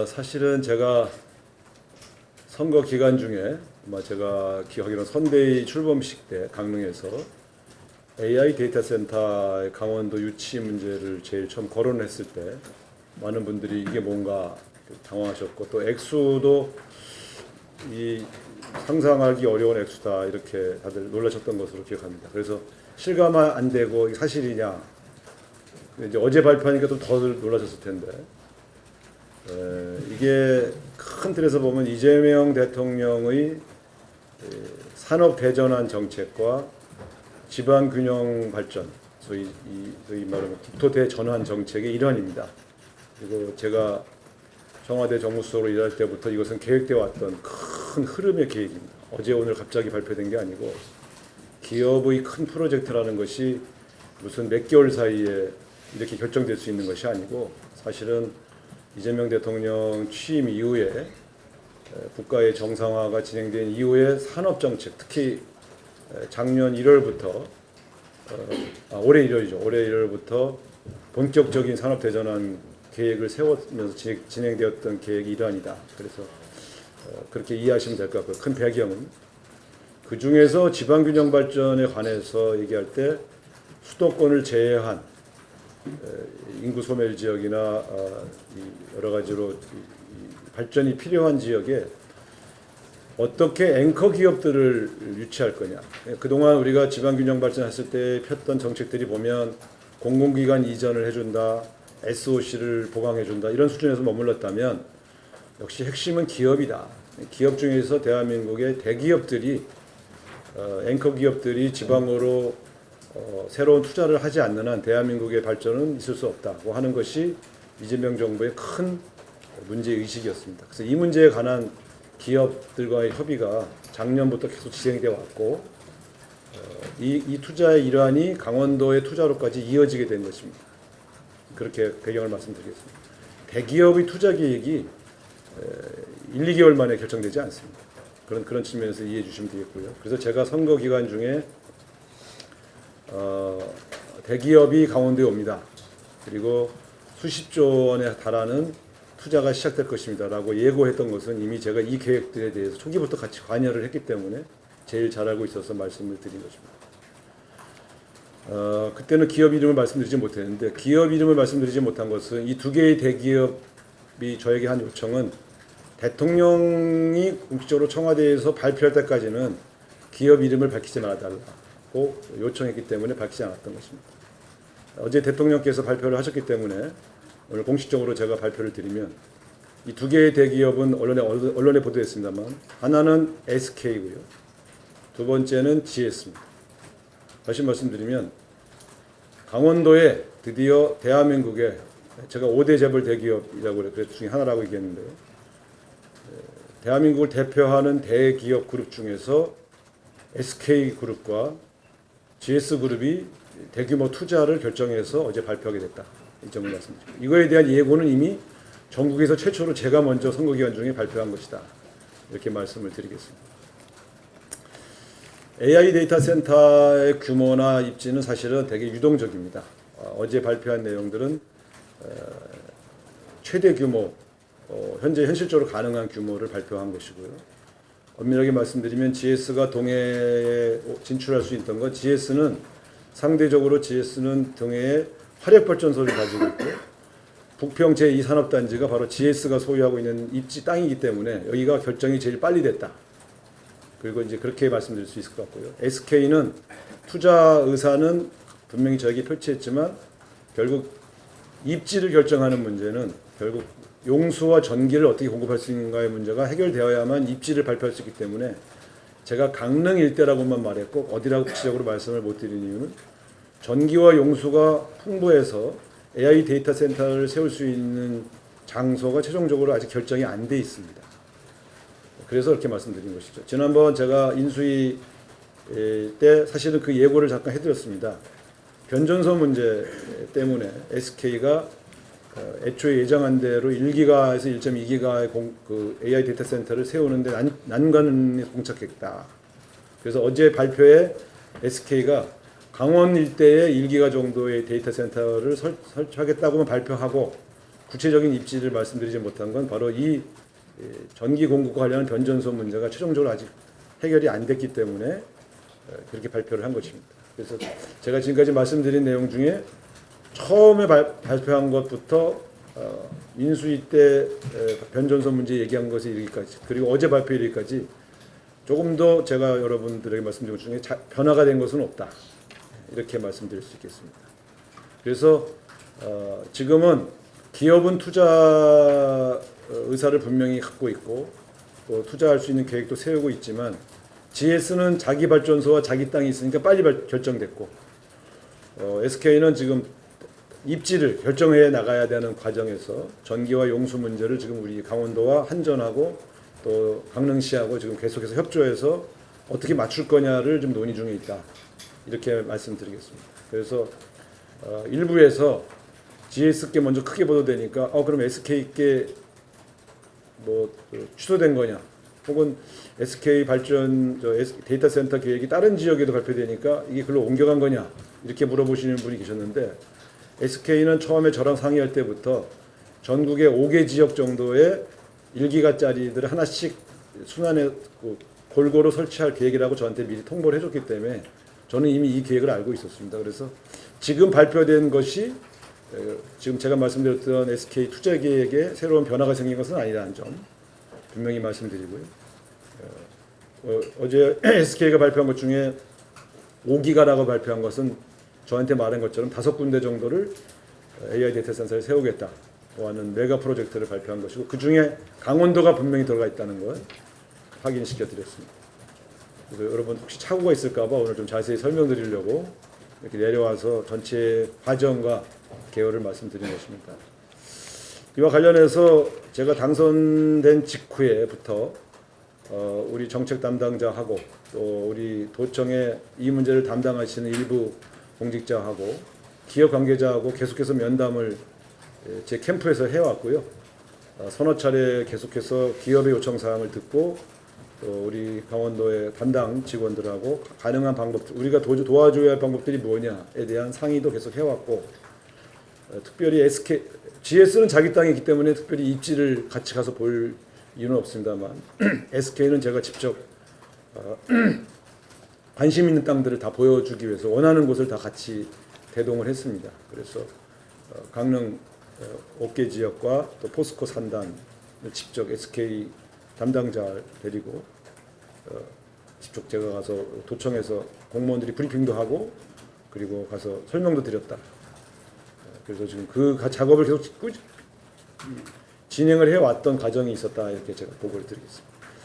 사실은 제가 선거 기간 중에 아마 제가 기억하기로는 선대위 출범식 때 강릉에서 AI 데이터 센터의 강원도 유치 문제를 제일 처음 거론했을 때 많은 분들이 이게 뭔가 당황하셨고, 또 액수도 이 상상하기 어려운 액수다 이렇게 다들 놀라셨던 것으로 기억합니다. 그래서 실감이 안 되고 이게 사실이냐, 이제 어제 발표하니까 좀 더 놀라셨을 텐데, 이게 큰 틀에서 보면 이재명 대통령의 산업 대전환 정책과 지방 균형 발전, 소위 말하면 국토 대전환 정책의 일환입니다. 그리고 제가 청와대 정무수석으로 일할 때부터 이것은 계획되어 왔던 큰 흐름의 계획입니다. 어제 오늘 갑자기 발표된 게 아니고, 기업의 큰 프로젝트라는 것이 무슨 몇 개월 사이에 이렇게 결정될 수 있는 것이 아니고, 사실은 이재명 대통령 취임 이후에 국가의 정상화가 진행된 이후에 산업정책, 특히 작년 1월부터 올해 1월이죠. 올해 1월부터 본격적인 산업대전환 계획을 세우면서 진행되었던 계획이 일환이다. 그래서 그렇게 이해하시면 될 것 같고요. 큰 배경은 그 중에서 지방균형 발전에 관해서 얘기할 때 수도권을 제외한 인구 소멸 지역이나 여러 가지로 발전이 필요한 지역에 어떻게 앵커 기업들을 유치할 거냐. 그동안 우리가 지방균형 발전했을 때 폈던 정책들이 보면 공공기관 이전을 해준다, SOC를 보강해준다, 이런 수준에서 머물렀다면, 역시 핵심은 기업이다. 기업 중에서 대한민국의 대기업들이, 앵커 기업들이 지방으로 새로운 투자를 하지 않는 한 대한민국의 발전은 있을 수 없다고 하는 것이 이재명 정부의 큰 문제의식이었습니다. 그래서 이 문제에 관한 기업들과의 협의가 작년부터 계속 진행되어 왔고, 이 투자의 일환이 강원도의 투자로까지 이어지게 된 것입니다. 그렇게 배경을 말씀드리겠습니다. 대기업의 투자 계획이 1, 2개월 만에 결정되지 않습니다. 그런 측면에서 이해해 주시면 되겠고요. 그래서 제가 선거 기간 중에 대기업이 강원도에 옵니다. 그리고 수십조 원에 달하는 투자가 시작될 것입니다 라고 예고했던 것은 이미 제가 이 계획들에 대해서 초기부터 같이 관여를 했기 때문에 제일 잘 알고 있어서 말씀을 드린 것입니다. 그때는 기업 이름을 말씀드리지 못했는데, 기업 이름을 말씀드리지 못한 것은 이 두 개의 대기업이 저에게 한 요청은 대통령이 공식적으로 청와대에서 발표할 때까지는 기업 이름을 밝히지 말아달라고 요청했기 때문에 밝히지 않았던 것입니다. 어제 대통령께서 발표를 하셨기 때문에 오늘 공식적으로 제가 발표를 드리면, 이 두 개의 대기업은 언론에 보도됐습니다만, 하나는 SK고요. 두 번째는 GS입니다. 다시 말씀드리면, 강원도에 드디어 대한민국의, 제가 5대 재벌 대기업이라고 그 중에 하나라고 얘기했는데요. 대한민국을 대표하는 대기업 그룹 중에서 SK그룹과 GS그룹이 대규모 투자를 결정해서 어제 발표하게 됐다. 이 점을 말씀드립니다. 이거에 대한 예고는 이미 전국에서 최초로 제가 먼저 선거기간 중에 발표한 것이다. 이렇게 말씀을 드리겠습니다. AI 데이터 센터의 규모나 입지는 사실은 되게 유동적입니다. 어제 발표한 내용들은 최대 규모, 현재 현실적으로 가능한 규모를 발표한 것이고요. 엄밀하게 말씀드리면 GS가 동해에 진출할 수 있던 것, 상대적으로 GS는 동해에 화력발전소를 가지고 있고, 북평 제2산업단지가 바로 GS가 소유하고 있는 입지 땅이기 때문에 여기가 결정이 제일 빨리 됐다. 그리고 이제 그렇게 말씀드릴 수 있을 것 같고요. SK는 투자 의사는 분명히 저에게 표치했지만, 결국 입지를 결정하는 문제는 결국 용수와 전기를 어떻게 공급할 수 있는가의 문제가 해결되어야만 입지를 발표할 수 있기 때문에, 제가 강릉 일대라고만 말했고 어디라고 구체적으로 말씀을 못 드리는 이유는, 전기와 용수가 풍부해서 AI 데이터 센터를 세울 수 있는 장소가 최종적으로 아직 결정이 안 돼 있습니다. 그래서 이렇게 말씀드린 것이죠. 지난번 제가 인수위 때 사실은 그 예고를 잠깐 해드렸습니다. 변전소 문제 때문에 SK가 애초에 예정한 대로 1기가에서 1.2기가의 그 AI 데이터 센터를 세우는데 난관에 봉착했다. 그래서 어제 발표에 SK가 강원 일대에 1기가 정도의 데이터 센터를 설치하겠다고만 발표하고, 구체적인 입지를 말씀드리지 못한 건 바로 이 전기 공급과 관련한 변전소 문제가 최종적으로 아직 해결이 안 됐기 때문에 그렇게 발표를 한 것입니다. 그래서 제가 지금까지 말씀드린 내용 중에 처음에 발표한 것부터 인수위 때 변전소 문제 얘기한 것에 이르기까지, 그리고 어제 발표 이르기까지 조금 더 제가 여러분들에게 말씀드린 것 중에 변화가 된 것은 없다, 이렇게 말씀드릴 수 있겠습니다. 그래서 지금은 기업은 투자 의사를 분명히 갖고 있고 또 투자할 수 있는 계획도 세우고 있지만, GS는 자기 발전소와 자기 땅이 있으니까 빨리 결정됐고, SK는 지금 입지를 결정해 나가야 되는 과정에서 전기와 용수 문제를 지금 우리 강원도와 한전하고 또 강릉시하고 지금 계속해서 협조해서 어떻게 맞출 거냐를 좀 논의 중에 있다, 이렇게 말씀드리겠습니다. 그래서 일부에서 GS께 먼저 크게 보도되니까 그럼 SK께 뭐 취소된 거냐, 혹은 SK 발전 데이터 센터 계획이 다른 지역에도 발표되니까 이게 글로 옮겨간 거냐, 이렇게 물어보시는 분이 계셨는데, SK는 처음에 저랑 상의할 때부터 전국에 5개 지역 정도의 1기가짜리들을 하나씩 순환에 골고루 설치할 계획이라고 저한테 미리 통보를 해줬기 때문에 저는 이미 이 계획을 알고 있었습니다. 그래서 지금 발표된 것이 지금 제가 말씀드렸던 SK 투자 계획에 새로운 변화가 생긴 것은 아니라는 점 분명히 말씀드리고요. 어제 SK가 발표한 것 중에 5기가라고 발표한 것은 저한테 말한 것처럼 5군데 정도를 AI 데이터 센터를 세우겠다 하는 메가 프로젝트를 발표한 것이고, 그 중에 강원도가 분명히 들어가 있다는 걸 확인시켜 드렸습니다. 그래서 여러분 혹시 착오가 있을까봐 오늘 좀 자세히 설명드리려고 이렇게 내려와서 전체 과정과 개요를 말씀드린 것입니다. 이와 관련해서 제가 당선된 직후에부터 우리 정책 담당자하고 또 우리 도청의 이 문제를 담당하시는 일부 공직자하고 기업 관계자하고 계속해서 면담을 제 캠프에서 해왔고요. 서너 차례 계속해서 기업의 요청 사항을 듣고 또 우리 강원도의 담당 직원들하고 가능한 방법, 우리가 도와줘야 할 방법들이 뭐냐에 대한 상의도 계속 해왔고, 특별히 GS는 자기 땅이기 때문에 특별히 입지를 같이 가서 볼 이유는 없습니다만 SK는 제가 직접 관심 있는 땅들을 다 보여주기 위해서 원하는 곳을 다 같이 대동을 했습니다. 그래서 강릉 5개 지역과 또 포스코 산단을 직접 SK 담당자를 데리고 직접 제가 가서 도청에서 공무원들이 브리핑도 하고 그리고 가서 설명도 드렸다. 그래서 지금 그 작업을 계속 진행을 해왔던 과정이 있었다, 이렇게 제가 보고를 드리겠습니다.